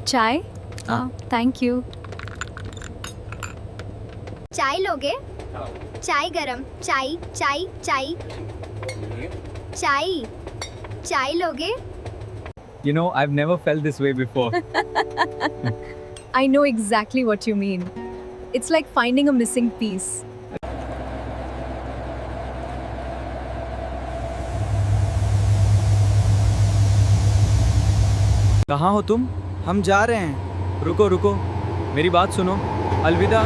चाय? Thank you. चाय लोगे? चाय गरम, चाय चाय चाय चाय चाय लोगे? You know, I've never felt this way before. I know exactly what you mean. It's like finding a missing piece. कहाँ हो तुम? हम जा रहे हैं। रुको रुको, मेरी बात सुनो। अलविदा।